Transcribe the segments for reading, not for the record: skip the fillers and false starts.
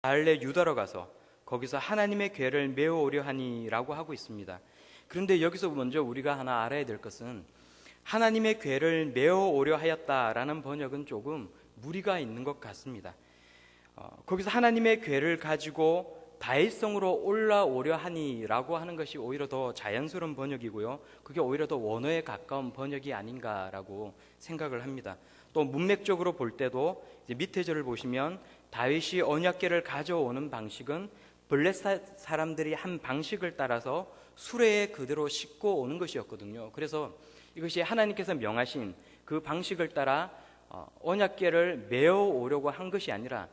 갈래 유다로 가서 거기서 하나님의 궤를 메어오려 하니라고 하고 있습니다. 그런데 여기서 먼저 우리가 하나 알아야 될 것은 하나님의 궤를 메어오려 하였다라는 번역은 조금 무리가 있는 것 같습니다. 거기서 하나님의 궤를 가지고 다윗성으로 올라오려 하니라고 하는 것이 오히려 더 자연스러운 번역이고요, 그게 오히려 더 원어에 가까운 번역이 아닌가라고 생각을 합니다. 또 문맥적으로 볼 때도 이제 밑에 절을 보시면 다윗이 언약궤를 가져오는 방식은 블레셋 사람들이 한 방식을 따라서 수레에 그대로 싣고 오는 것이었거든요. 그래서 이것이 하나님께서 명하신 그 방식을 따라 언약궤를 메어 오려고 한 것이 아니라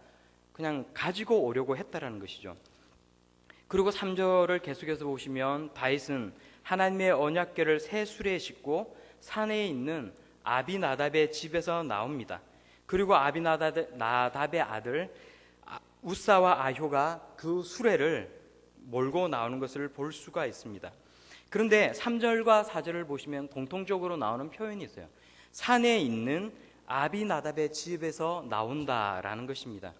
그냥 가지고 오려고 했다라는 것이죠. 그리고 3절을 계속해서 보시면 다윗은 하나님의 언약궤를 새 수레에 싣고 산에 있는 아비나답의 집에서 나옵니다. 그리고 아비나답의 아들 우사와 아효가 그 수레를 몰고 나오는 것을 볼 수가 있습니다. 그런데 3절과 4절을 보시면 공통적으로 나오는 표현이 있어요. 산에 있는 아비나답의 집에서 나온다라는 것입니다.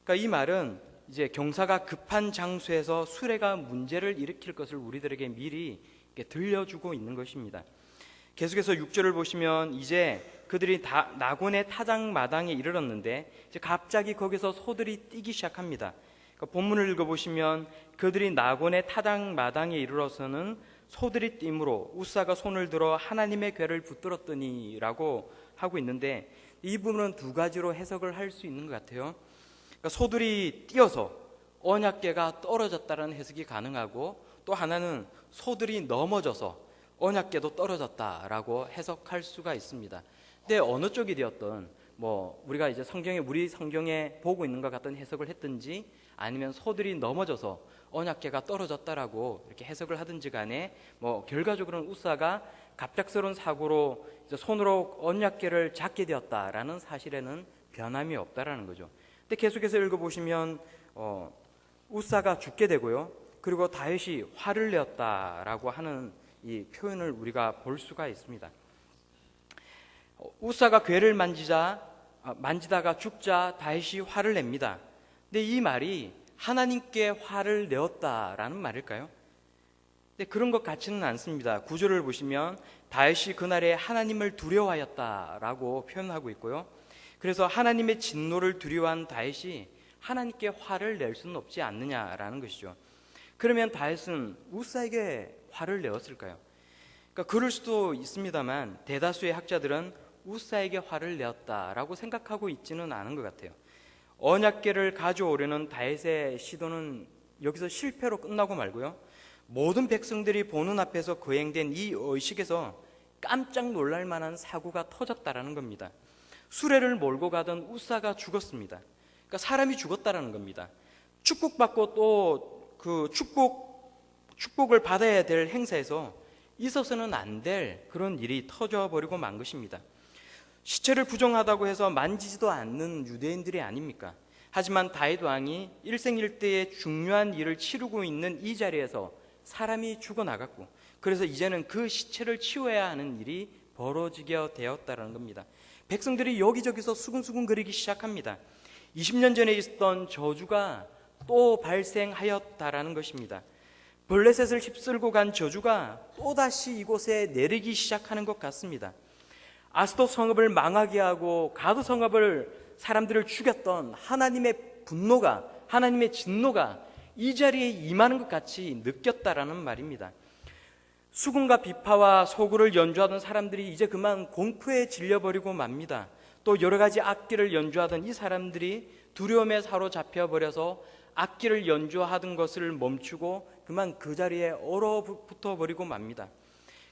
그러니까 이 말은 이제 경사가 급한 장소에서 수레가 문제를 일으킬 것을 우리들에게 미리 들려주고 있는 것입니다. 계속해서 6절을 보시면 이제 그들이 다 나곤의 타작마당에 이르렀는데 이제 갑자기 거기서 소들이 뛰기 시작합니다. 그러니까 본문을 읽어보시면 그들이 나곤의 타작마당에 이르러서는 소들이 뛰므로 우사가 손을 들어 하나님의 궤를 붙들었더니라고 하고 있는데, 이 부분은 두 가지로 해석을 할 수 있는 것 같아요. 그러니까 소들이 뛰어서 언약궤가 떨어졌다는 해석이 가능하고, 또 하나는 소들이 넘어져서 언약궤도 떨어졌다라고 해석할 수가 있습니다. 근데 어느 쪽이 되었든 우리가 이제 우리 성경에 보고 있는 것 같은 해석을 했든지 아니면 소들이 넘어져서 언약궤가 떨어졌다라고 이렇게 해석을 하든지 간에 결과적으로는 우사가 갑작스러운 사고로 이제 손으로 언약궤를 잡게 되었다라는 사실에는 변함이 없다라는 거죠. 근데 계속해서 읽어보시면 우사가 죽게 되고요, 그리고 다윗이 화를 내었다라고 하는 이 표현을 우리가 볼 수가 있습니다. 우사가 궤를 만지다가 죽자 다윗이 화를 냅니다. 근데 이 말이 하나님께 화를 내었다라는 말일까요? 근데 그런 것 같지는 않습니다. 구절을 보시면 다윗이 그날에 하나님을 두려워하였다라고 표현하고 있고요, 그래서 하나님의 진노를 두려워한 다윗이 하나님께 화를 낼 수는 없지 않느냐라는 것이죠. 그러면 다윗은 우사에게 화를 내었을까요? 그러니까 그럴 수도 있습니다만 대다수의 학자들은 우사에게 화를 내었다라고 생각하고 있지는 않은 것 같아요. 언약궤를 가져오려는 다윗의 시도는 여기서 실패로 끝나고 말고요, 모든 백성들이 보는 앞에서 거행된 이 의식에서 깜짝 놀랄 만한 사고가 터졌다라는 겁니다. 수레를 몰고 가던 우사가 죽었습니다. 그러니까 사람이 죽었다라는 겁니다. 축복받고 또 그 축복을 받아야 될 행사에서 있어서는 안 될 그런 일이 터져버리고 만 것입니다. 시체를 부정하다고 해서 만지지도 않는 유대인들이 아닙니까? 하지만 다윗 왕이 일생일대의 중요한 일을 치르고 있는 이 자리에서 사람이 죽어나갔고, 그래서 이제는 그 시체를 치워야 하는 일이 벌어지게 되었다는 겁니다. 백성들이 여기저기서 수근수근거리기 시작합니다. 20년 전에 있었던 저주가 또 발생하였다라는 것입니다. 블레셋을 휩쓸고 간 저주가 또다시 이곳에 내리기 시작하는 것 같습니다. 아스돗 성읍을 망하게 하고 가드 성읍을 사람들을 죽였던 하나님의 분노가, 하나님의 진노가 이 자리에 임하는 것 같이 느꼈다라는 말입니다. 수금과 비파와 소구를 연주하던 사람들이 이제 그만 공포에 질려버리고 맙니다. 또 여러 가지 악기를 연주하던 이 사람들이 두려움에 사로잡혀 버려서 악기를 연주하던 것을 멈추고 그만 그 자리에 얼어붙어 버리고 맙니다.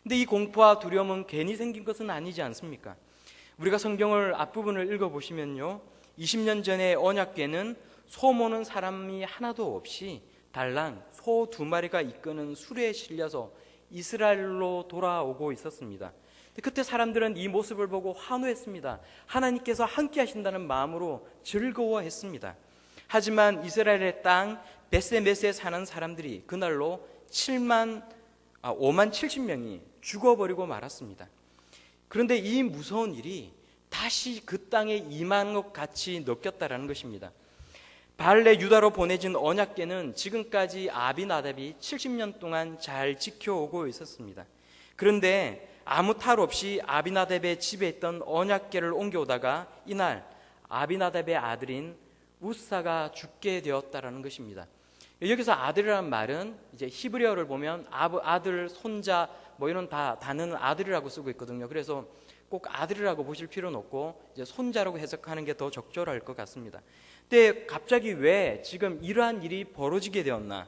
근데 이 공포와 두려움은 괜히 생긴 것은 아니지 않습니까? 우리가 성경을 앞부분을 읽어보시면요, 20년 전에 언약궤는 소 모는 사람이 하나도 없이 달랑 소 2마리가 이끄는 수레에 실려서 이스라엘로 돌아오고 있었습니다. 그때 사람들은 이 모습을 보고 환호했습니다. 하나님께서 함께 하신다는 마음으로 즐거워했습니다. 하지만 이스라엘의 땅 베스메스에 사는 사람들이 그날로 5만 70명이 죽어버리고 말았습니다. 그런데 이 무서운 일이 다시 그 땅에 임한 것 같이 느꼈다라는 것입니다. 발레 유다로 보내진 언약궤는 지금까지 아비나답이 70년 동안 잘 지켜오고 있었습니다. 그런데 아무 탈 없이 아비나답의 집에 있던 언약궤를 옮겨오다가 이날 아비나답의 아들인 우사가 죽게 되었다라는 것입니다. 여기서 아들이라는 말은 이제 히브리어를 보면 아들, 손자 뭐 이런 다는 아들이라고 쓰고 있거든요. 그래서 꼭 아들이라고 보실 필요는 없고 이제 손자라고 해석하는 게 더 적절할 것 같습니다. 근데 갑자기 왜 지금 이러한 일이 벌어지게 되었나?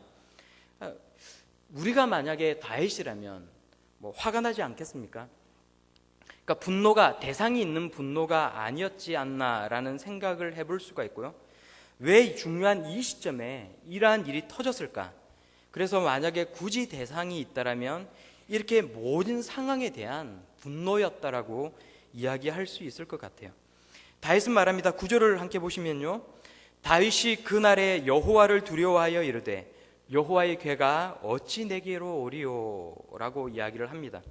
우리가 만약에 다윗이라면 뭐 화가 나지 않겠습니까? 그러니까 분노가 대상이 있는 분노가 아니었지 않나라는 생각을 해볼 수가 있고요. 왜 중요한 이 시점에 이러한 일이 터졌을까? 그래서 만약에 굳이 대상이 있다라면 이렇게 모든 상황에 대한 분노였다라고 이야기할 수 있을 것 같아요. 다윗은 말합니다. 9절을 함께 보시면요, 다윗이 그날에 여호와를 두려워하여 이르되 여호와의 궤가 어찌 내게로 오리요 라고 이야기를 합니다.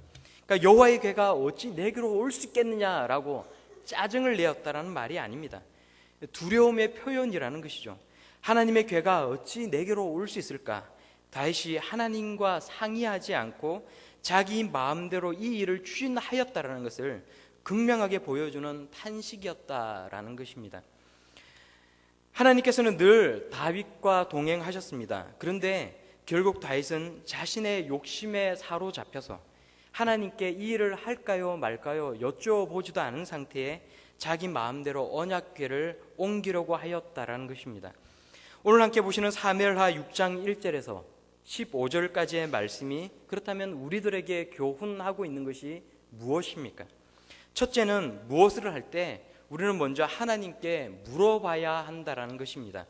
그러니까 여호와의 궤가 어찌 내게로 올 수 있겠느냐라고 짜증을 내었다라는 말이 아닙니다. 두려움의 표현이라는 것이죠. 하나님의 궤가 어찌 내게로 올 수 있을까? 다윗이 하나님과 상의하지 않고 자기 마음대로 이 일을 추진하였다라는 것을 극명하게 보여주는 탄식이었다라는 것입니다. 하나님께서는 늘 다윗과 동행하셨습니다. 그런데 결국 다윗은 자신의 욕심에 사로잡혀서 하나님께 이 일을 할까요 말까요 여쭤보지도 않은 상태에 자기 마음대로 언약궤를 옮기려고 하였다라는 것입니다. 오늘 함께 보시는 사무엘하 6장 1절에서 15절까지의 말씀이 그렇다면 우리들에게 교훈하고 있는 것이 무엇입니까? 첫째는 무엇을 할 때 우리는 먼저 하나님께 물어봐야 한다라는 것입니다.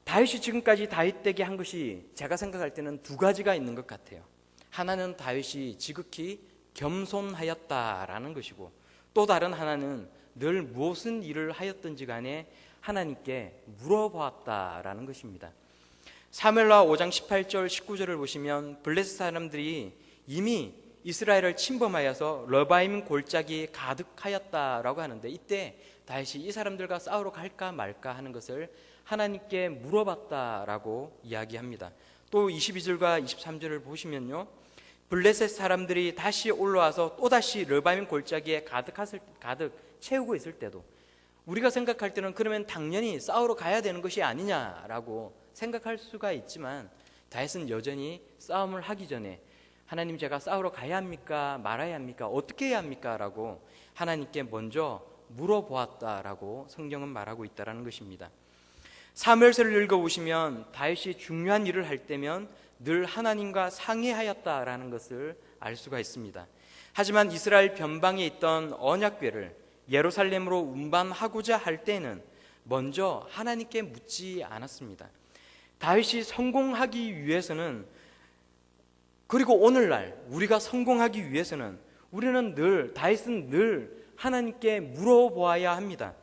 다윗이 지금까지 다윗되게 한 것이 제가 생각할 때는 두 가지가 있는 것 같아요. 하나는 다윗이 지극히 겸손하였다라는 것이고, 또 다른 하나는 늘 무슨 일을 하였든지 간에 하나님께 물어보았다라는 것입니다. 사무엘하 5장 18절 19절을 보시면 블레셋 사람들이 이미 이스라엘을 침범하여서 러바임 골짜기 가득하였다라고 하는데, 이때 다윗이 이 사람들과 싸우러 갈까 말까 하는 것을 하나님께 물어봤다라고 이야기합니다. 또 22절과 23절을 보시면요, 블레셋 사람들이 다시 올라와서 또다시 러바임 골짜기에 가득 채우고 있을 때도 우리가 생각할 때는 그러면 당연히 싸우러 가야 되는 것이 아니냐라고 생각할 수가 있지만, 다윗은 여전히 싸움을 하기 전에 하나님, 제가 싸우러 가야 합니까 말아야 합니까 어떻게 해야 합니까 라고 하나님께 먼저 물어보았다라고 성경은 말하고 있다는 것입니다. 사무엘서를 읽어보시면 다윗이 중요한 일을 할 때면 늘 하나님과 상의하였다라는 것을 알 수가 있습니다. 하지만 이스라엘 변방에 있던 언약궤를 예루살렘으로 운반하고자 할 때는 먼저 하나님께 묻지 않았습니다. 다윗이 성공하기 위해서는, 그리고 오늘날 우리가 성공하기 위해서는 다윗은 늘 하나님께 물어보아야 합니다.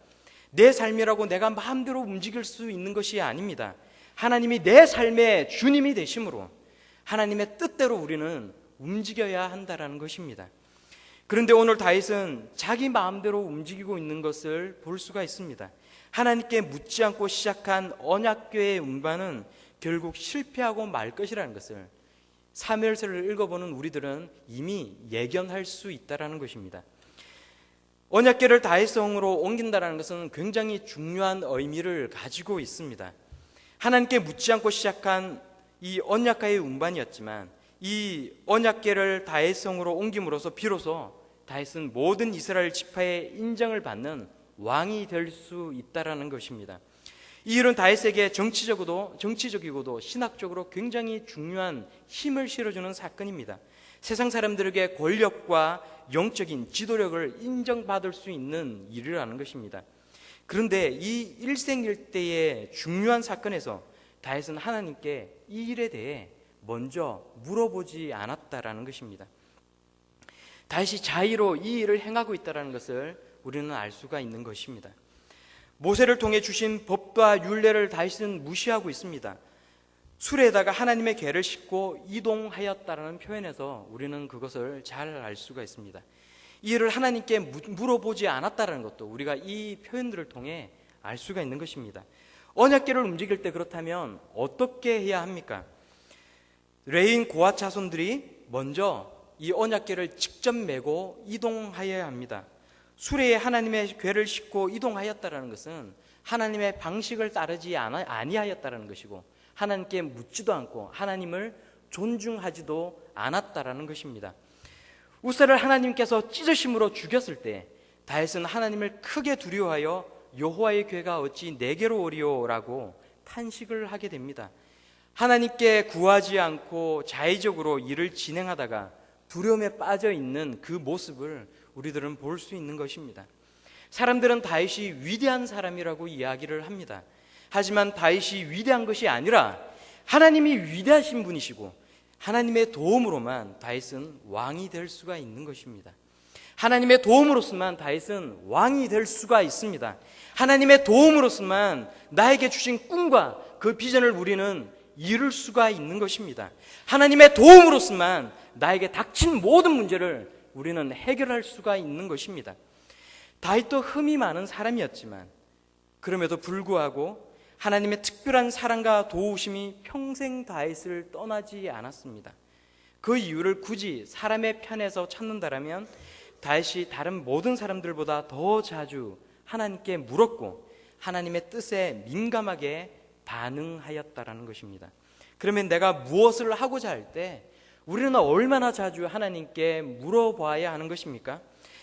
내 삶이라고 내가 마음대로 움직일 수 있는 것이 아닙니다. 하나님이 내 삶의 주님이 되심으로 하나님의 뜻대로 우리는 움직여야 한다는 것입니다. 그런데 오늘 다윗은 자기 마음대로 움직이고 있는 것을 볼 수가 있습니다. 하나님께 묻지 않고 시작한 언약궤의 운반은 결국 실패하고 말 것이라는 것을 사무엘서를 읽어보는 우리들은 이미 예견할 수 있다는 것입니다. 언약궤를 다윗성으로 옮긴다는 것은 굉장히 중요한 의미를 가지고 있습니다. 하나님께 묻지 않고 시작한 이 언약궤의 운반이었지만, 이 언약궤를 다윗성으로 옮김으로써 비로소 다윗은 모든 이스라엘 지파의 인정을 받는 왕이 될 수 있다는 것입니다. 이 일은 다윗에게 정치적이고도 신학적으로 굉장히 중요한 힘을 실어주는 사건입니다. 세상 사람들에게 권력과 영적인 지도력을 인정받을 수 있는 일이라는 것입니다. 그런데 이 일생일대의 중요한 사건에서 다윗은 하나님께 이 일에 대해 먼저 물어보지 않았다라는 것입니다. 다윗이 자의로 이 일을 행하고 있다는 것을 우리는 알 수가 있는 것입니다. 모세를 통해 주신 법과 율례를 다윗은 무시하고 있습니다. 수레에다가 하나님의 궤를 싣고 이동하였다는 표현에서 우리는 그것을 잘 알 수가 있습니다. 이 일을 하나님께 물어보지 않았다는 것도 우리가 이 표현들을 통해 알 수가 있는 것입니다. 언약궤를 움직일 때 그렇다면 어떻게 해야 합니까? 레인 고핫 자손들이 먼저 이 언약궤를 직접 메고 이동하여야 합니다. 수레에 하나님의 궤를 싣고 이동하였다라는 것은 하나님의 방식을 따르지 아니하였다라는 것이고, 하나님께 묻지도 않고 하나님을 존중하지도 않았다라는 것입니다. 우사를 하나님께서 찢으심으로 죽였을 때 다윗은 하나님을 크게 두려워하여 여호와의 궤가 어찌 내게로 오리오라고 탄식을 하게 됩니다. 하나님께 구하지 않고 자의적으로 일을 진행하다가 두려움에 빠져 있는 그 모습을 우리들은 볼 수 있는 것입니다. 사람들은 다윗이 위대한 사람이라고 이야기를 합니다. 하지만 다윗이 위대한 것이 아니라 하나님이 위대하신 분이시고 하나님의 도움으로만 다윗은 왕이 될 수가 있는 것입니다. 하나님의 도움으로서만 다윗은 왕이 될 수가 있습니다. 하나님의 도움으로서만 나에게 주신 꿈과 그 비전을 우리는 이룰 수가 있는 것입니다. 하나님의 도움으로서만 나에게 닥친 모든 문제를 우리는 해결할 수가 있는 것입니다. 다윗도 흠이 많은 사람이었지만 그럼에도 불구하고 하나님의 특별한 사랑과 도우심이 평생 다윗을 떠나지 않았습니다. 그 이유를 굳이 사람의 편에서 찾는다라면 다윗이 다른 모든 사람들보다 더 자주 하나님께 물었고 하나님의 뜻에 민감하게 반응하였다라는 것입니다. 그러면 내가 무엇을 하고자 할 때 우리는 얼마나 자주 하나님께 물어봐야 하는 것입니까?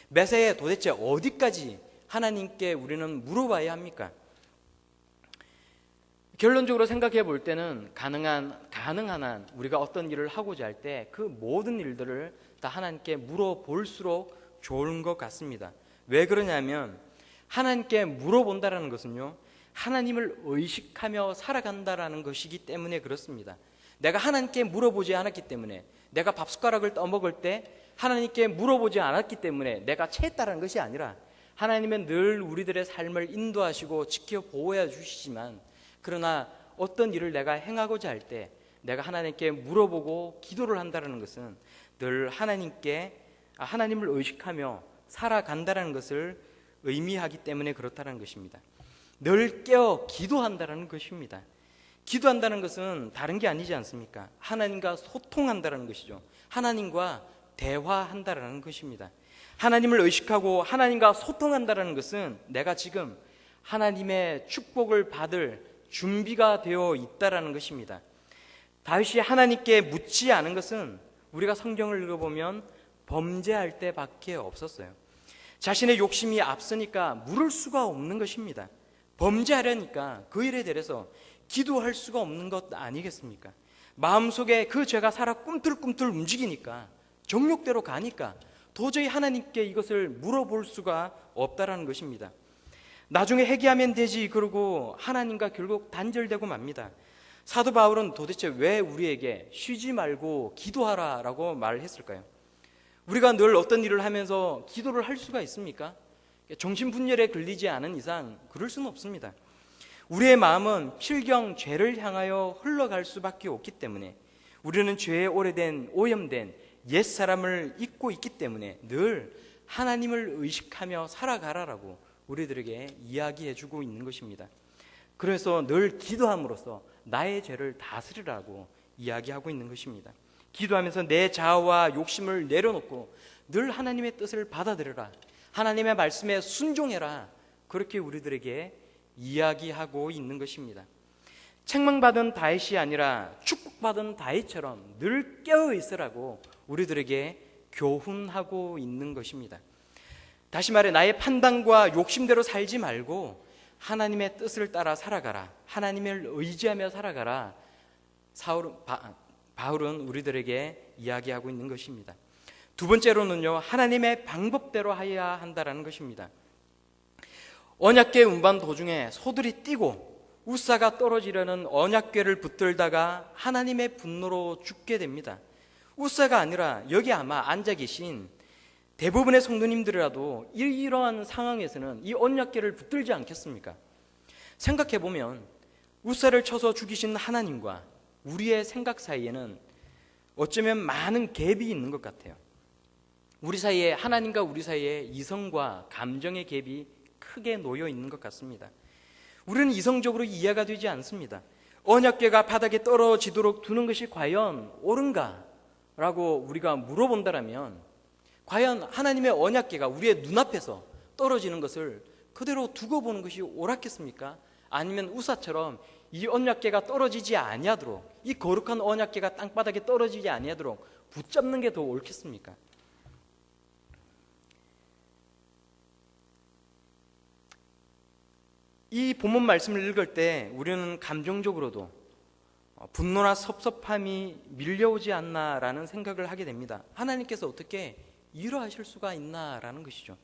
매사에 도대체 어디까지 하나님께 우리는 물어봐야 합니까? 결론적으로 생각해 볼 때는 가능한 한 우리가 어떤 일을 하고자 할 때 그 모든 일들을 다 하나님께 물어볼수록 좋은 것 같습니다. 왜 그러냐면 하나님께 물어본다라는 것은요, 하나님을 의식하며 살아간다라는 것이기 때문에 그렇습니다. 내가 하나님께 물어보지 않았기 때문에, 내가 밥숟가락을 떠먹을 때 하나님께 물어보지 않았기 때문에 내가 채했다는 것이 아니라, 하나님은 늘 우리들의 삶을 인도하시고 지켜 보호해 주시지만, 그러나 어떤 일을 내가 행하고자 할 때 내가 하나님께 물어보고 기도를 한다는 것은 늘 하나님을 의식하며 살아간다는 것을 의미하기 때문에 그렇다는 것입니다. 늘 깨어 기도한다는 것입니다. 기도한다는 것은 다른 게 아니지 않습니까? 하나님과 소통한다는 것이죠. 하나님과 대화한다는 것입니다. 하나님을 의식하고 하나님과 소통한다는 것은 내가 지금 하나님의 축복을 받을 준비가 되어 있다는 것입니다. 다윗이 하나님께 묻지 않은 것은 우리가 성경을 읽어보면 범죄할 때밖에 없었어요. 자신의 욕심이 앞서니까 물을 수가 없는 것입니다. 범죄하려니까 그 일에 대해서 기도할 수가 없는 것 아니겠습니까? 마음속에 그 죄가 살아 꿈틀꿈틀 움직이니까, 정욕대로 가니까 도저히 하나님께 이것을 물어볼 수가 없다라는 것입니다. 나중에 회개하면 되지 그러고 하나님과 결국 단절되고 맙니다. 사도 바울은 도대체 왜 우리에게 쉬지 말고 기도하라라고 말을 했을까요? 우리가 늘 어떤 일을 하면서 기도를 할 수가 있습니까? 정신분열에 걸리지 않은 이상 그럴 수는 없습니다. 우리의 마음은 필경 죄를 향하여 흘러갈 수밖에 없기 때문에, 우리는 죄에 오염된 옛사람을 잊고 있기 때문에 늘 하나님을 의식하며 살아가라라고 우리들에게 이야기해주고 있는 것입니다. 그래서 늘 기도함으로써 나의 죄를 다스리라고 이야기하고 있는 것입니다. 기도하면서 내 자아와 욕심을 내려놓고 늘 하나님의 뜻을 받아들여라, 하나님의 말씀에 순종해라, 그렇게 우리들에게 이야기하고 있는 것입니다. 책망받은 다윗이 아니라 축복받은 다윗처럼 늘 깨어 있으라고 우리들에게 교훈하고 있는 것입니다. 다시 말해, 나의 판단과 욕심대로 살지 말고 하나님의 뜻을 따라 살아가라, 하나님을 의지하며 살아가라, 바울은 우리들에게 이야기하고 있는 것입니다. 두 번째로는요, 하나님의 방법대로 해야 한다는 것입니다. 언약궤 운반 도중에 소들이 뛰고 우사가 떨어지려는 언약궤를 붙들다가 하나님의 분노로 죽게 됩니다. 우사가 아니라 여기 아마 앉아 계신 대부분의 성도님들이라도 이러한 상황에서는 이 언약궤를 붙들지 않겠습니까? 생각해보면 우사를 쳐서 죽이신 하나님과 우리의 생각 사이에는 어쩌면 많은 갭이 있는 것 같아요. 우리 사이에, 하나님과 우리 사이에 이성과 감정의 갭이 크게 놓여 있는 것 같습니다. 우리는 이성적으로 이해가 되지 않습니다. 언약궤가 바닥에 떨어지도록 두는 것이 과연 옳은가? 라고 우리가 물어본다면 과연 하나님의 언약궤가 우리의 눈앞에서 떨어지는 것을 그대로 두고 보는 것이 옳았겠습니까? 아니면 우사처럼 이 언약궤가 떨어지지 아니하도록, 이 거룩한 언약궤가 땅바닥에 떨어지지 아니하도록 붙잡는 게 더 옳겠습니까? 이 본문 말씀을 읽을 때 우리는 감정적으로도 분노나 섭섭함이 밀려오지 않나라는 생각을 하게 됩니다. 하나님께서 어떻게 이러하실 수가 있나라는 것이죠.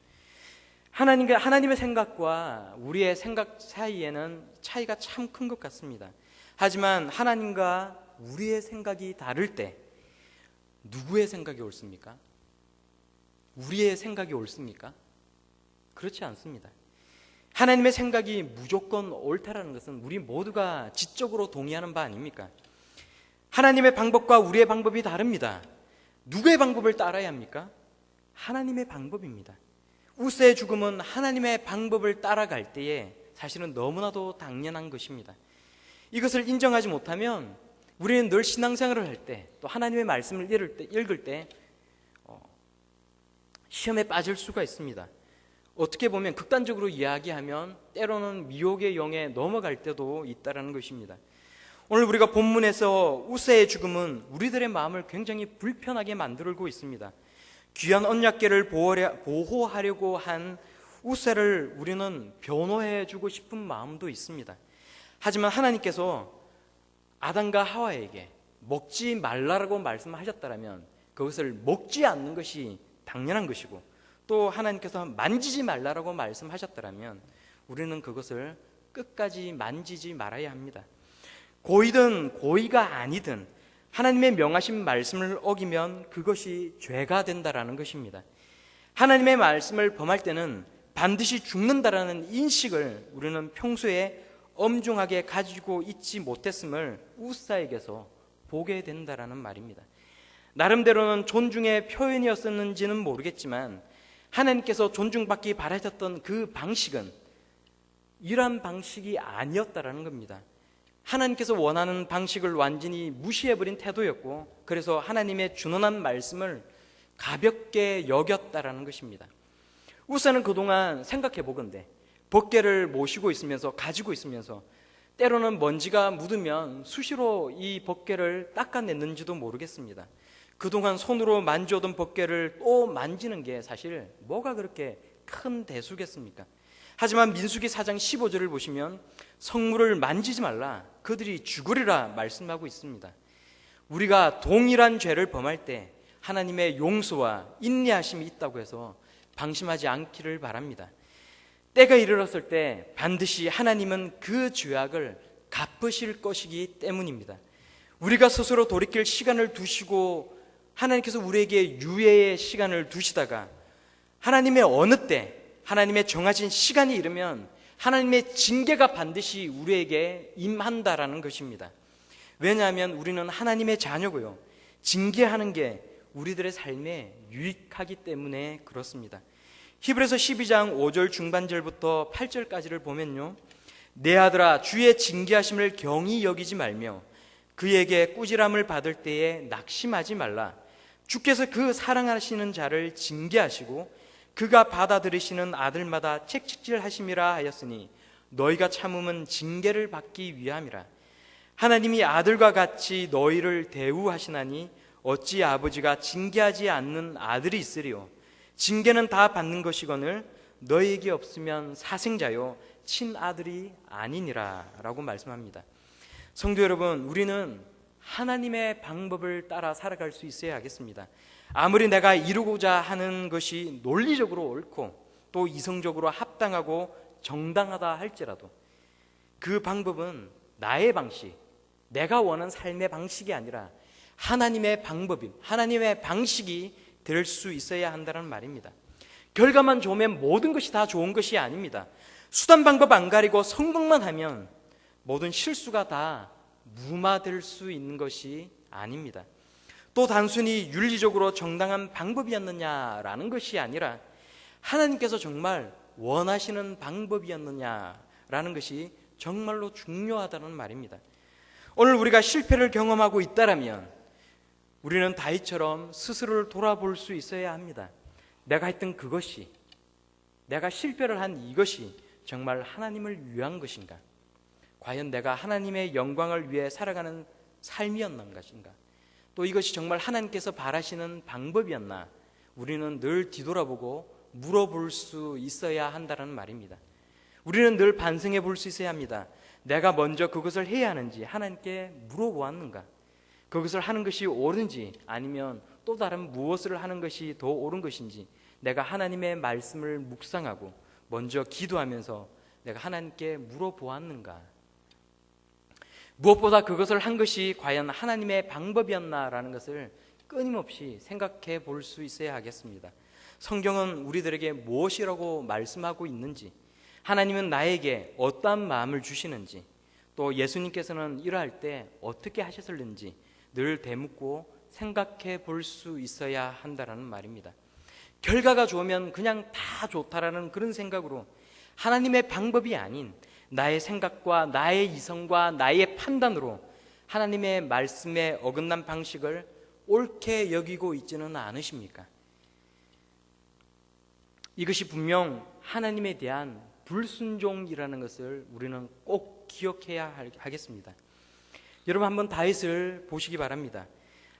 하나님의 생각과 우리의 생각 사이에는 차이가 참 큰 것 같습니다. 하지만 하나님과 우리의 생각이 다를 때 누구의 생각이 옳습니까? 우리의 생각이 옳습니까? 그렇지 않습니다. 하나님의 생각이 무조건 옳다라는 것은 우리 모두가 지적으로 동의하는 바 아닙니까? 하나님의 방법과 우리의 방법이 다릅니다. 누구의 방법을 따라야 합니까? 하나님의 방법입니다. 우스의 죽음은 하나님의 방법을 따라갈 때에 사실은 너무나도 당연한 것입니다. 이것을 인정하지 못하면 우리는 늘 신앙생활을 할 때, 또 하나님의 말씀을 읽을 때 시험에 빠질 수가 있습니다. 어떻게 보면 극단적으로 이야기하면 때로는 미혹의 영에 넘어갈 때도 있다는 것입니다. 오늘 우리가 본문에서 우스의 죽음은 우리들의 마음을 굉장히 불편하게 만들고 있습니다. 귀한 언약궤를 보호하려고 한 우스를 우리는 변호해주고 싶은 마음도 있습니다. 하지만 하나님께서 아담과 하와에게 먹지 말라라고 말씀하셨다면 그것을 먹지 않는 것이 당연한 것이고, 또 하나님께서 만지지 말라라고 말씀하셨다면 우리는 그것을 끝까지 만지지 말아야 합니다. 고이든 고의가 아니든 하나님의 명하신 말씀을 어기면 그것이 죄가 된다라는 것입니다. 하나님의 말씀을 범할 때는 반드시 죽는다라는 인식을 우리는 평소에 엄중하게 가지고 있지 못했음을 우사에게서 보게 된다라는 말입니다. 나름대로는 존중의 표현이었었는지는 모르겠지만 하나님께서 존중받기 바라셨던 그 방식은 이러한 방식이 아니었다라는 겁니다. 하나님께서 원하는 방식을 완전히 무시해버린 태도였고, 그래서 하나님의 준언한 말씀을 가볍게 여겼다라는 것입니다. 우사는 그동안 생각해 보건대 법궤를 모시고 있으면서, 가지고 있으면서 때로는 먼지가 묻으면 수시로 이 법궤를 닦아냈는지도 모르겠습니다. 그동안 손으로 만져오던 법궤를 또 만지는 게 사실 뭐가 그렇게 큰 대수겠습니까? 하지만 민수기 4장 15절을 보시면 성물을 만지지 말라, 그들이 죽으리라 말씀하고 있습니다. 우리가 동일한 죄를 범할 때 하나님의 용서와 인내하심이 있다고 해서 방심하지 않기를 바랍니다. 때가 이르렀을 때 반드시 하나님은 그 죄악을 갚으실 것이기 때문입니다. 우리가 스스로 돌이킬 시간을 두시고 하나님께서 우리에게 유예의 시간을 두시다가 하나님의 어느 때, 하나님의 정하신 시간이 이르면 하나님의 징계가 반드시 우리에게 임한다라는 것입니다. 왜냐하면 우리는 하나님의 자녀고요, 징계하는 게 우리들의 삶에 유익하기 때문에 그렇습니다. 히브리서 12장 5절 중반절부터 8절까지를 보면요, 내 아들아 주의 징계하심을 경히 여기지 말며 그에게 꾸지람을 받을 때에 낙심하지 말라. 주께서 그 사랑하시는 자를 징계하시고 그가 받아들이시는 아들마다 책찍질하심이라 하였으니 너희가 참음은 징계를 받기 위함이라. 하나님이 아들과 같이 너희를 대우하시나니 어찌 아버지가 징계하지 않는 아들이 있으리요. 징계는 다 받는 것이거늘 너희에게 없으면 사생자요 친아들이 아니니라 라고 말씀합니다. 성도 여러분, 우리는 하나님의 방법을 따라 살아갈 수 있어야 하겠습니다. 아무리 내가 이루고자 하는 것이 논리적으로 옳고 또 이성적으로 합당하고 정당하다 할지라도 그 방법은 나의 방식, 내가 원하는 삶의 방식이 아니라 하나님의 방법인, 하나님의 방식이 될 수 있어야 한다는 말입니다. 결과만 좋으면 모든 것이 다 좋은 것이 아닙니다. 수단 방법 안 가리고 성공만 하면 모든 실수가 다 무마될 수 있는 것이 아닙니다. 또 단순히 윤리적으로 정당한 방법이었느냐라는 것이 아니라 하나님께서 정말 원하시는 방법이었느냐라는 것이 정말로 중요하다는 말입니다. 오늘 우리가 실패를 경험하고 있다라면 우리는 다윗처럼 스스로를 돌아볼 수 있어야 합니다. 내가 했던 그것이, 내가 실패를 한 이것이 정말 하나님을 위한 것인가? 과연 내가 하나님의 영광을 위해 살아가는 삶이었는 것인가? 또 이것이 정말 하나님께서 바라시는 방법이었나? 우리는 늘 뒤돌아보고 물어볼 수 있어야 한다는 말입니다. 우리는 늘 반성해 볼 수 있어야 합니다. 내가 먼저 그것을 해야 하는지 하나님께 물어보았는가? 그것을 하는 것이 옳은지 아니면 또 다른 무엇을 하는 것이 더 옳은 것인지 내가 하나님의 말씀을 묵상하고 먼저 기도하면서 내가 하나님께 물어보았는가? 무엇보다 그것을 한 것이 과연 하나님의 방법이었나라는 것을 끊임없이 생각해 볼 수 있어야 하겠습니다. 성경은 우리들에게 무엇이라고 말씀하고 있는지, 하나님은 나에게 어떠한 마음을 주시는지, 또 예수님께서는 일할 때 어떻게 하셨을는지 늘 되묻고 생각해 볼 수 있어야 한다는 말입니다. 결과가 좋으면 그냥 다 좋다라는 그런 생각으로 하나님의 방법이 아닌 나의 생각과 나의 이성과 나의 판단으로 하나님의 말씀에 어긋난 방식을 옳게 여기고 있지는 않으십니까? 이것이 분명 하나님에 대한 불순종이라는 것을 우리는 꼭 기억해야 하겠습니다. 여러분 한번 다윗을 보시기 바랍니다.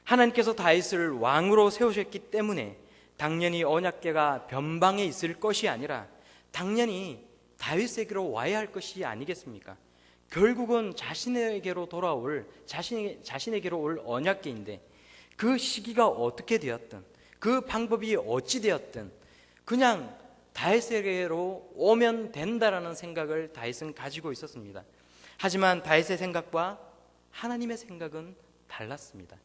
하나님께서 다윗을 왕으로 세우셨기 때문에 당연히 언약궤가 변방에 있을 것이 아니라 당연히 다윗에게로 와야 할 것이 아니겠습니까? 결국은 자신에게로 돌아올 자신에게로 올 언약궤인데 그 시기가 어떻게 되었든 그 방법이 어찌 되었든 그냥 다윗에게로 오면 된다라는 생각을 다윗은 가지고 있었습니다. 하지만 다윗의 생각과 하나님의 생각은 달랐습니다.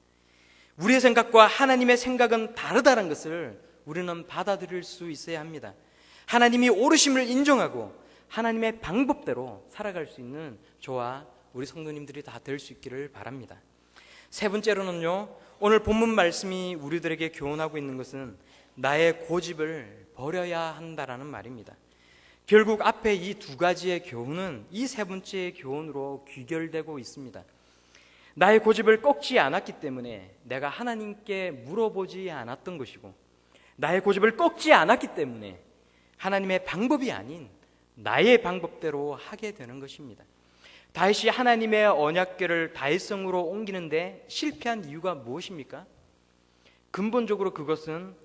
우리의 생각과 하나님의 생각은 다르다는 것을 우리는 받아들일 수 있어야 합니다. 하나님이 옳으심을 인정하고 하나님의 방법대로 살아갈 수 있는 저와 우리 성도님들이 다 될 수 있기를 바랍니다. 세 번째로는요, 오늘 본문 말씀이 우리들에게 교훈하고 있는 것은 나의 고집을 버려야 한다라는 말입니다. 결국 앞에 이 두 가지의 교훈은 이 세 번째의 교훈으로 귀결되고 있습니다. 나의 고집을 꺾지 않았기 때문에 내가 하나님께 물어보지 않았던 것이고, 나의 고집을 꺾지 않았기 때문에 하나님의 방법이 아닌 나의 방법대로 하게 되는 것입니다. 다윗이 하나님의 언약궤를 다윗성으로 옮기는데 실패한 이유가 무엇입니까? 근본적으로 그것은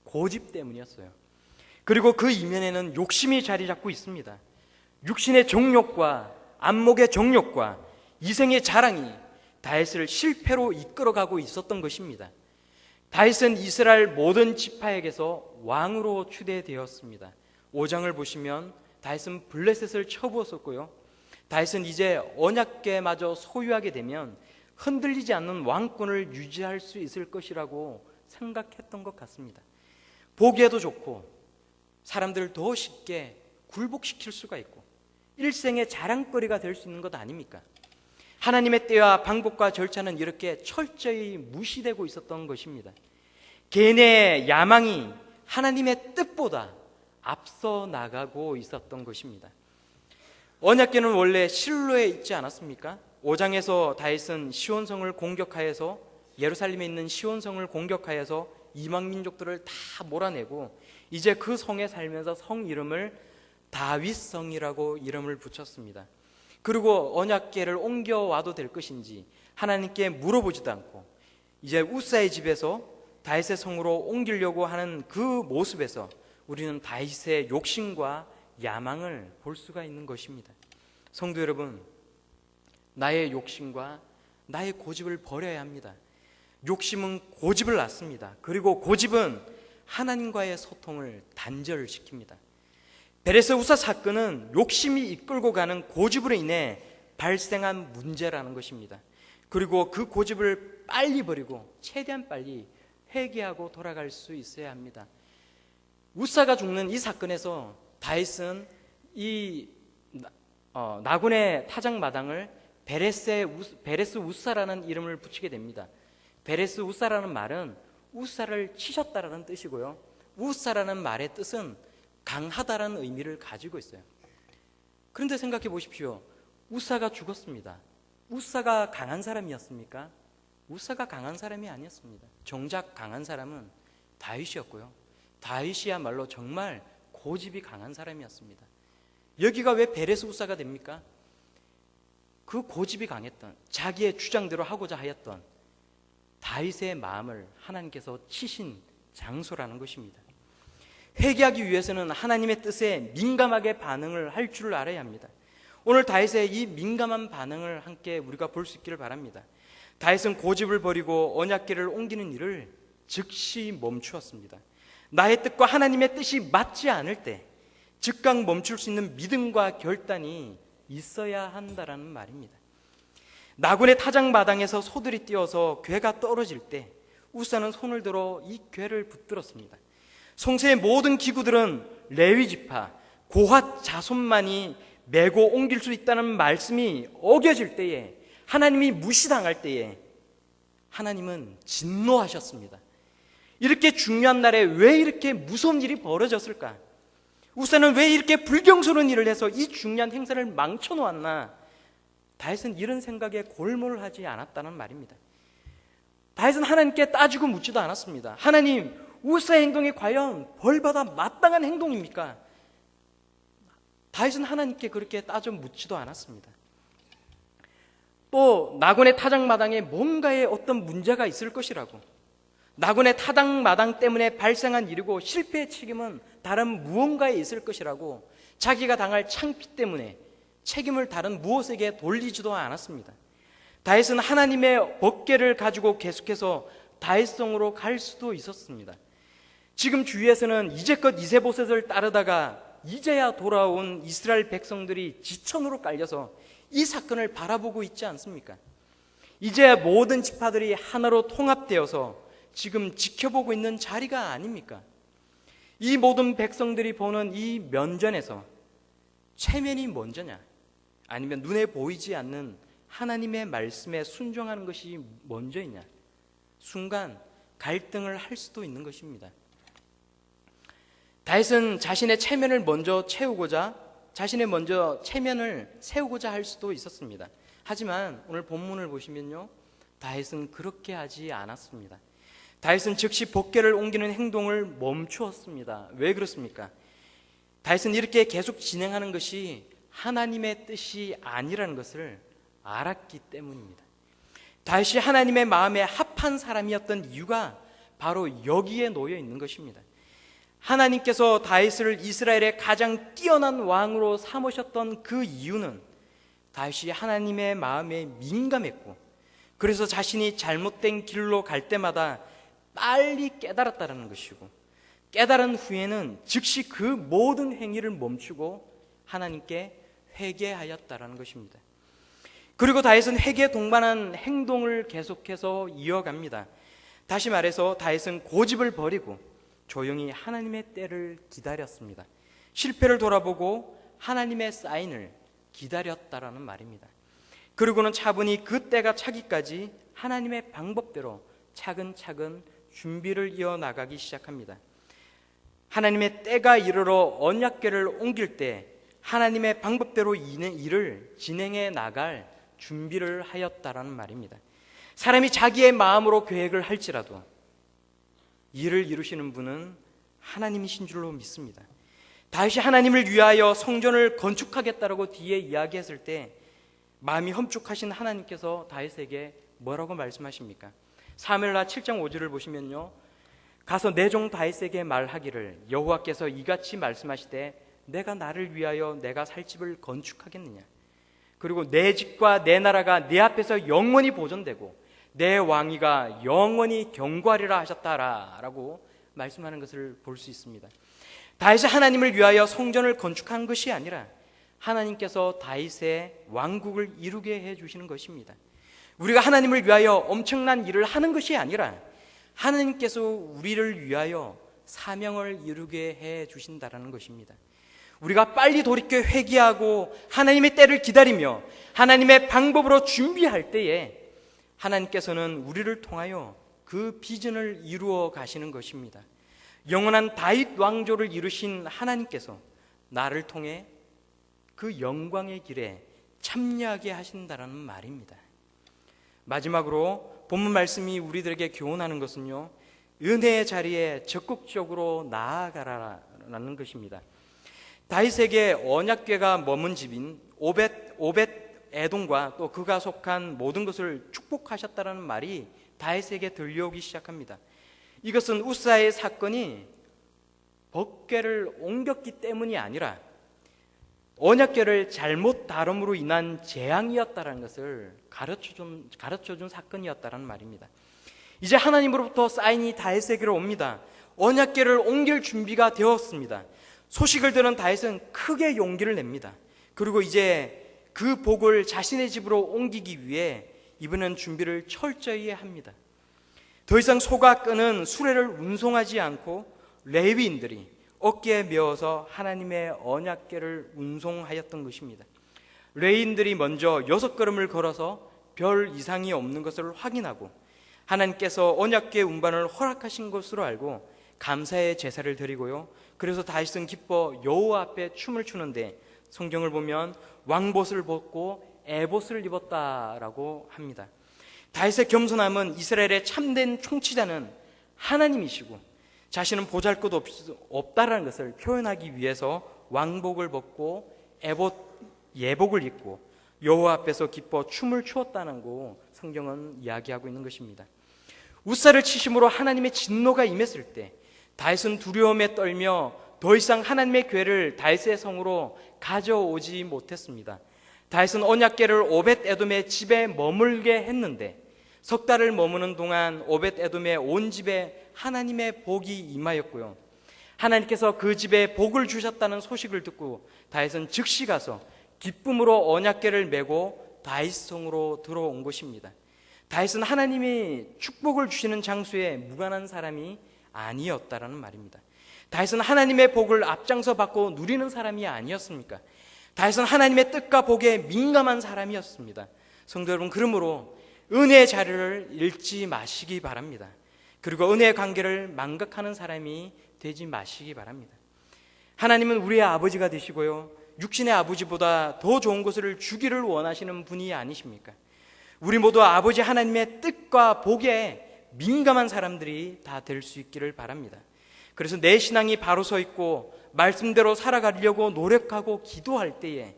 고집 때문이었어요. 그리고 그 이면에는 욕심이 자리 잡고 있습니다. 육신의 정욕과 안목의 정욕과 이생의 자랑이 다윗을 실패로 이끌어가고 있었던 것입니다. 다윗은 이스라엘 모든 지파에게서 왕으로 추대되었습니다. 5장을 보시면 다윗은 블레셋을 쳐부었었고요, 다윗은 이제 언약궤마저 소유하게 되면 흔들리지 않는 왕권을 유지할 수 있을 것이라고 생각했던 것 같습니다. 보기에도 좋고 사람들을 더 쉽게 굴복시킬 수가 있고 일생의 자랑거리가 될 수 있는 것 아닙니까? 하나님의 때와 방법과 절차는 이렇게 철저히 무시되고 있었던 것입니다. 개인의 야망이 하나님의 뜻보다 앞서 나가고 있었던 것입니다. 언약궤는 원래 실로에 있지 않았습니까? 5장에서 다윗은 시온성을 공격하여서 예루살렘에 있는 시온성을 공격하여서 이방 민족들을 다 몰아내고 이제 그 성에 살면서 성 이름을 다윗성이라고 이름을 붙였습니다. 그리고 언약궤를 옮겨와도 될 것인지 하나님께 물어보지도 않고 이제 우사의 집에서 다윗의 성으로 옮기려고 하는 그 모습에서 우리는 다윗의 욕심과 야망을 볼 수가 있는 것입니다. 성도 여러분, 나의 욕심과 나의 고집을 버려야 합니다. 욕심은 고집을 낳습니다. 그리고 고집은 하나님과의 소통을 단절시킵니다. 베레스 우사 사건은 욕심이 이끌고 가는 고집으로 인해 발생한 문제라는 것입니다. 그리고 그 고집을 빨리 버리고 최대한 빨리 회개하고 돌아갈 수 있어야 합니다. 우사가 죽는 이 사건에서 다윗은 이 나군의 타작 마당을 베레스 우사라는 이름을 붙이게 됩니다. 베레스 우사라는 말은 우사를 치셨다라는 뜻이고요, 우사라는 말의 뜻은 강하다라는 의미를 가지고 있어요. 그런데 생각해 보십시오. 우사가 죽었습니다. 우사가 강한 사람이었습니까? 우사가 강한 사람이 아니었습니다. 정작 강한 사람은 다윗이었고요. 다윗이야말로 정말 고집이 강한 사람이었습니다. 여기가 왜 베레스 우사가 됩니까? 그 고집이 강했던, 자기의 주장대로 하고자 하였던 다윗의 마음을 하나님께서 치신 장소라는 것입니다. 회개하기 위해서는 하나님의 뜻에 민감하게 반응을 할 줄 알아야 합니다. 오늘 다윗의 이 민감한 반응을 함께 우리가 볼 수 있기를 바랍니다. 다윗은 고집을 버리고 언약궤를 옮기는 일을 즉시 멈추었습니다. 나의 뜻과 하나님의 뜻이 맞지 않을 때 즉각 멈출 수 있는 믿음과 결단이 있어야 한다라는 말입니다. 나군의 타작마당에서 소들이 뛰어서 궤가 떨어질 때 우사는 손을 들어 이 궤를 붙들었습니다. 송새의 모든 기구들은 레위 지파, 고핫 자손만이 메고 옮길 수 있다는 말씀이 어겨질 때에, 하나님이 무시당할 때에 하나님은 진노하셨습니다. 이렇게 중요한 날에 왜 이렇게 무서운 일이 벌어졌을까? 우사는 왜 이렇게 불경스러운 일을 해서 이 중요한 행사를 망쳐놓았나? 다윗은 이런 생각에 골몰을 하지 않았다는 말입니다. 다윗은 하나님께 따지고 묻지도 않았습니다. 하나님, 우사의 행동이 과연 벌받아 마땅한 행동입니까? 다윗은 하나님께 그렇게 따져 묻지도 않았습니다. 또 나곤의 타작마당에 뭔가에 어떤 문제가 있을 것이라고, 나곤의 타작마당 때문에 발생한 일이고 실패의 책임은 다른 무언가에 있을 것이라고 자기가 당할 창피 때문에 책임을 다른 무엇에게 돌리지도 않았습니다. 다윗은 하나님의 법궤를 가지고 계속해서 다윗성으로 갈 수도 있었습니다. 지금 주위에서는 이제껏 이세보셋을 따르다가 이제야 돌아온 이스라엘 백성들이 지천으로 깔려서 이 사건을 바라보고 있지 않습니까? 이제야 모든 지파들이 하나로 통합되어서 지금 지켜보고 있는 자리가 아닙니까? 이 모든 백성들이 보는 이 면전에서 체면이 먼저냐, 아니면 눈에 보이지 않는 하나님의 말씀에 순종하는 것이 먼저이냐, 순간 갈등을 할 수도 있는 것입니다. 다윗은 자신의 체면을 먼저 채우고자, 자신의 먼저 체면을 세우고자 할 수도 있었습니다. 하지만 오늘 본문을 보시면요, 다윗은 그렇게 하지 않았습니다. 다윗은 즉시 법궤를 옮기는 행동을 멈추었습니다. 왜 그렇습니까? 다윗은 이렇게 계속 진행하는 것이 하나님의 뜻이 아니라는 것을 알았기 때문입니다. 다윗이 하나님의 마음에 합한 사람이었던 이유가 바로 여기에 놓여 있는 것입니다. 하나님께서 다윗을 이스라엘의 가장 뛰어난 왕으로 삼으셨던 그 이유는 다윗이 하나님의 마음에 민감했고, 그래서 자신이 잘못된 길로 갈 때마다 빨리 깨달았다는 것이고, 깨달은 후에는 즉시 그 모든 행위를 멈추고 하나님께 회개하였다는 것입니다. 그리고 다윗은 회개에 동반한 행동을 계속해서 이어갑니다. 다시 말해서 다윗은 고집을 버리고 조용히 하나님의 때를 기다렸습니다. 실패를 돌아보고 하나님의 사인을 기다렸다라는 말입니다. 그리고는 차분히 그 때가 차기까지 하나님의 방법대로 차근차근 준비를 이어나가기 시작합니다. 하나님의 때가 이르러 언약궤를 옮길 때 하나님의 방법대로 일을 진행해 나갈 준비를 하였다라는 말입니다. 사람이 자기의 마음으로 계획을 할지라도 일을 이루시는 분은 하나님이신 줄로 믿습니다. 다윗이 하나님을 위하여 성전을 건축하겠다라고 뒤에 이야기했을 때 마음이 험촉하신 하나님께서 다윗에게 뭐라고 말씀하십니까? 사무엘하 7장 5절을 보시면요, 가서 내 종 다윗에게 말하기를 여호와께서 이같이 말씀하시되 내가 나를 위하여 내가 살 집을 건축하겠느냐, 그리고 내 집과 내 나라가 내 앞에서 영원히 보존되고 내 왕위가 영원히 경고하리라 하셨다라고 말씀하는 것을 볼 수 있습니다. 다윗이 하나님을 위하여 성전을 건축한 것이 아니라 하나님께서 다윗의 왕국을 이루게 해주시는 것입니다. 우리가 하나님을 위하여 엄청난 일을 하는 것이 아니라 하나님께서 우리를 위하여 사명을 이루게 해주신다는 것입니다. 우리가 빨리 돌이켜 회개하고 하나님의 때를 기다리며 하나님의 방법으로 준비할 때에 하나님께서는 우리를 통하여 그 비전을 이루어 가시는 것입니다. 영원한 다윗 왕조를 이루신 하나님께서 나를 통해 그 영광의 길에 참여하게 하신다라는 말입니다. 마지막으로 본문 말씀이 우리들에게 교훈하는 것은요, 은혜의 자리에 적극적으로 나아가라라는 것입니다. 다윗에게 언약궤가 머문 집인 오벳 에돔과 또 그가 속한 모든 것을 축복하셨다라는 말이 다윗에게 들려오기 시작합니다. 이것은 우사의 사건이 법궤를 옮겼기 때문이 아니라 언약궤를 잘못 다름으로 인한 재앙이었다는 것을 가르쳐준 사건이었다는 말입니다. 이제 하나님으로부터 사인이 다윗에게로 옵니다. 언약궤를 옮길 준비가 되었습니다. 소식을 들은 다윗은 크게 용기를 냅니다. 그리고 이제 그 복을 자신의 집으로 옮기기 위해 이번엔 준비를 철저히 합니다. 더 이상 소가 끄는 수레를 운송하지 않고 레위인들이 어깨에 메어서 하나님의 언약궤를 운송하였던 것입니다. 레위인들이 먼저 6걸음을 걸어서 별 이상이 없는 것을 확인하고 하나님께서 언약궤 운반을 허락하신 것으로 알고 감사의 제사를 드리고요, 그래서 다윗은 기뻐 여호와 앞에 춤을 추는데 성경을 보면 왕봇을 벗고 에봇을 입었다라고 합니다. 다윗의 겸손함은 이스라엘의 참된 통치자는 하나님이시고 자신은 보잘것없다라는 것을 표현하기 위해서 왕복을 벗고 예복을 입고 여호와 앞에서 기뻐 춤을 추었다는 거 성경은 이야기하고 있는 것입니다. 우사를 치심으로 하나님의 진노가 임했을 때 다윗은 두려움에 떨며 더 이상 하나님의 궤를 다윗의 성으로 가져오지 못했습니다. 다윗은 언약궤를 오벳 에돔의 집에 머물게 했는데 석 달을 머무는 동안 오벳 에돔의 온 집에 하나님의 복이 임하였고요, 하나님께서 그 집에 복을 주셨다는 소식을 듣고 다윗은 즉시 가서 기쁨으로 언약궤를 메고 다윗 성으로 들어온 것입니다. 다윗은 하나님이 축복을 주시는 장소에 무관한 사람이 아니었다라는 말입니다. 다윗은 하나님의 복을 앞장서 받고 누리는 사람이 아니었습니까? 다윗은 하나님의 뜻과 복에 민감한 사람이었습니다. 성도 여러분, 그러므로 은혜의 자리를 잃지 마시기 바랍니다. 그리고 은혜의 관계를 망각하는 사람이 되지 마시기 바랍니다. 하나님은 우리의 아버지가 되시고요, 육신의 아버지보다 더 좋은 것을 주기를 원하시는 분이 아니십니까? 우리 모두 아버지 하나님의 뜻과 복에 민감한 사람들이 다 될 수 있기를 바랍니다. 그래서 내 신앙이 바로 서 있고 말씀대로 살아가려고 노력하고 기도할 때에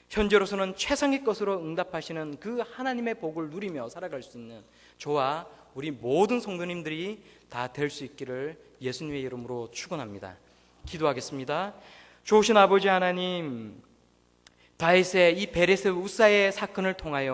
현재로서는 최상의 것으로 응답하시는 그 하나님의 복을 누리며 살아갈 수 있는 저와 우리 모든 성도님들이 다 될 수 있기를 예수님의 이름으로 축원합니다. 기도하겠습니다. 좋으신 아버지 하나님, 다윗의 이 베레스 우사의 사건을 통하여